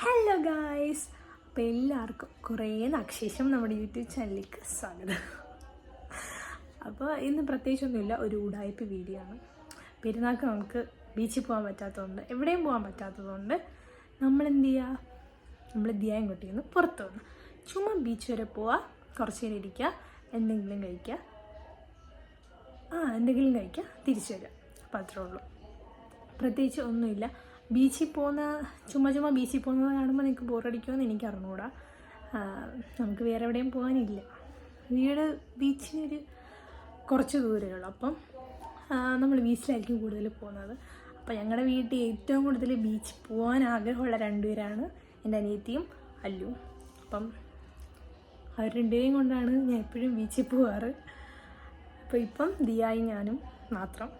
Hello guys, അപ്പോൾ എല്ലാവർക്കും കുറേ നാക്ഷേഷം നമ്മുടെ യൂട്യൂബ് ചാനലിലേക്ക് സ്വാഗതം. അപ്പോൾ ഇന്ന് പ്രത്യേകിച്ചൊന്നുമില്ല, ഒരു ഉടായ്പ വീഡിയോ ആണ്. പെരുന്നാൾക്ക് നമുക്ക് ബീച്ചിൽ പോകാൻ പറ്റാത്തതുകൊണ്ട്, എവിടെയും പോകാൻ പറ്റാത്തതുകൊണ്ട് നമ്മളെന്ത് ചെയ്യുക, നമ്മൾ ദിയാൻകുട്ടിയിൽ നിന്ന് പുറത്ത് വന്നു ചുമ്മാ ബീച്ച് വരെ പോവുക, കുറച്ച് നേരം ഇരിക്കുക, എന്തെങ്കിലും കഴിക്കുക, തിരിച്ചു വരിക. അപ്പോൾ അത്രേ ഉള്ളൂ, പ്രത്യേകിച്ച് ഒന്നുമില്ല. ബീച്ചിൽ ചുമ്മാ ബീച്ചിൽ പോകുന്നത് കാണുമ്പോൾ നിങ്ങൾക്ക് ബോറടിക്കുമെന്ന് എനിക്ക് അറിഞ്ഞുകൂടാ. നമുക്ക് വേറെ എവിടെയും പോകാനില്ല, വീട് ബീച്ചിനൊരു കുറച്ച് ദൂരമേ ഉള്ളൂ. അപ്പം നമ്മൾ ബീച്ചിലായിരിക്കും കൂടുതൽ പോകുന്നത്. അപ്പോൾ ഞങ്ങളുടെ വീട്ടിൽ ഏറ്റവും കൂടുതൽ ബീച്ചിൽ പോകാൻ ആഗ്രഹമുള്ള രണ്ടുപേരാണ് എൻ്റെ അനിയത്തിയും അല്ലുവും. അപ്പം അവർ രണ്ടുപേരും കൊണ്ടാണ് ഞാൻ എപ്പോഴും ബീച്ചിൽ പോകാറ്. അപ്പോൾ ഇപ്പം ദിയായും ഞാനും മാത്രം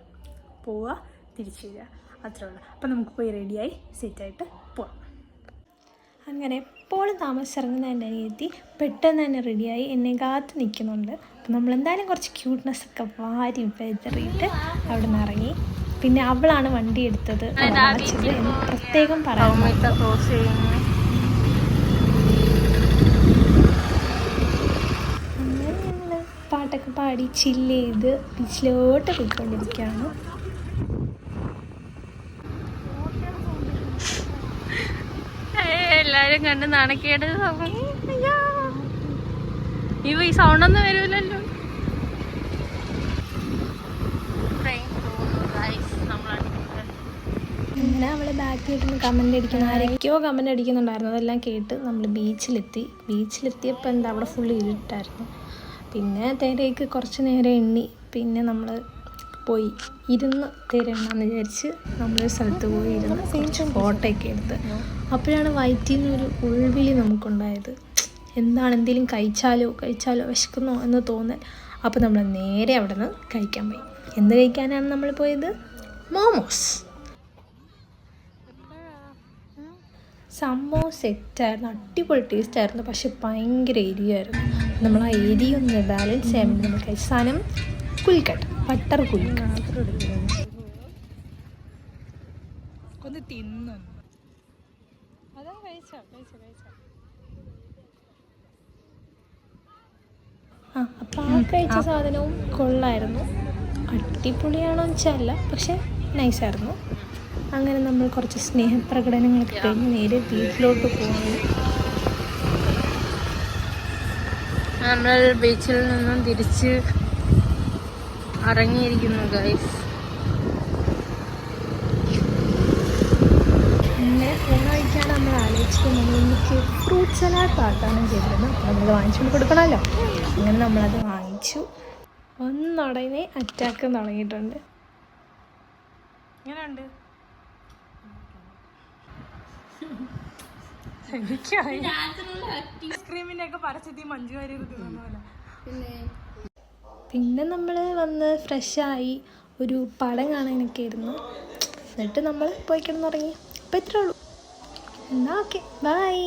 പോവുക, തിരിച്ചു വരിക, അത്രേ ഉള്ളൂ. അപ്പം നമുക്ക് പോയി റെഡിയായി സെറ്റായിട്ട് പോവാം. അങ്ങനെ എപ്പോഴും താമസിച്ചിറങ്ങുന്ന എൻ്റെ അനിയത്തി പെട്ടെന്ന് തന്നെ റെഡിയായി എന്നെ കാത്ത് നിൽക്കുന്നുണ്ട്. അപ്പം നമ്മളെന്തായാലും കുറച്ച് ക്യൂട്ട്നെസ്സൊക്കെ വാരി വെതറിയിട്ട് അവിടെ നിന്ന് ഇറങ്ങി. പിന്നെ അവളാണ് വണ്ടി എടുത്തത്, വാങ്ങിച്ചത് എന്ന് പ്രത്യേകം പറയാം. അങ്ങനെ ഞങ്ങൾ പാട്ടൊക്കെ പാടി ചില്ല് ചെയ്ത് ബീച്ചിലോട്ട് പോയിക്കൊണ്ടിരിക്കുകയാണ്. എല്ലാരും കണ്ട് നാണക്കേട്. ഈ സൗണ്ടൊന്നും വരൂലല്ലോ. അങ്ങനെ അവളെ ബാക്കിലിരുന്ന് കമൻ്റ് അടിക്കുന്നു, ആരൊക്കെയോ കമൻ്റ് അടിക്കുന്നുണ്ടായിരുന്നു. അതെല്ലാം കേട്ട് നമ്മൾ ബീച്ചിലെത്തിയപ്പോൾ എന്താ അവിടെ ഫുള്ള് ഇരുട്ടായിരുന്നു. പിന്നെ തേരേക്ക് കുറച്ച് നേരം എണ്ണി, പിന്നെ നമ്മൾ പോയി ഇരുന്ന് തേരെണ്ണാന്ന് വിചാരിച്ച് നമ്മളൊരു സ്ഥലത്ത് പോയി ഇരുന്ന് കുറച്ച് ഫോട്ടോയൊക്കെ എടുത്ത്. അപ്പോഴാണ് വയറ്റിൽ നിന്നൊരു ഉൾവിളി നമുക്കുണ്ടായത്. എന്തെങ്കിലും കഴിച്ചാലോ വിശക്കുന്നോ എന്ന് തോന്നൽ. അപ്പോൾ നമ്മൾ നേരെ അവിടെ നിന്ന് കഴിക്കാൻ പോയി. എന്ത് കഴിക്കാനാണ് നമ്മൾ പോയത്? മോമോസ്. സംഭവം സെറ്റായിരുന്നു, അടിപൊളി ടേസ്റ്റായിരുന്നു. പക്ഷെ ഭയങ്കര എരിയായിരുന്നു. നമ്മൾ ആ എരിയൊന്ന് ബാലൻസ് ചെയ്യാൻ വേണ്ടി നമ്മൾ കഴിച്ച സാധനം കുൽക്കട്ട്, ബട്ടർ കുൽക്കട്ട്. അപ്പം ആ കഴിച്ച സാധനവും കൊള്ളായിരുന്നു. അടിപൊളിയാണോ എന്ന് വെച്ചാൽ അല്ല, പക്ഷെ നൈസായിരുന്നു. അങ്ങനെ നമ്മൾ കുറച്ച് സ്നേഹപ്രകടനങ്ങളൊക്കെ കഴിഞ്ഞ് നേരെ വീട്ടിലോട്ട് പോകുന്നു. നമ്മൾ ബീച്ചിൽ നിന്നും തിരിച്ച് ഇറങ്ങിയിരിക്കുന്നു ഗൈസ്. പിന്നെ ഊണ് കഴിക്കാൻ നമ്മൾ ആലോചിച്ചത് എനിക്ക് ഫ്രൂട്ട് സലാഡ് പാട്ടാണ് ചെയ്തിരുന്നത്. അപ്പോൾ നമ്മളത് വാങ്ങിച്ചുകൊണ്ട് കൊടുക്കണമല്ലോ. അങ്ങനെ നമ്മളത് വാങ്ങിച്ചു. ഒന്നുടനെ അറ്റാക്ക് തുടങ്ങിയിട്ടുണ്ട്. എങ്ങനെയുണ്ട്? പിന്നെ നമ്മൾ വന്ന് ഫ്രഷായി ഒരു പടം കാണാനൊക്കെ ആയിരുന്നു. എന്നിട്ട് നമ്മൾ പോയി കിടന്നുറങ്ങി. അപ്പോൾ ഇത്രേ ഉള്ളൂ. എന്നാൽ ഓക്കെ, ബൈ.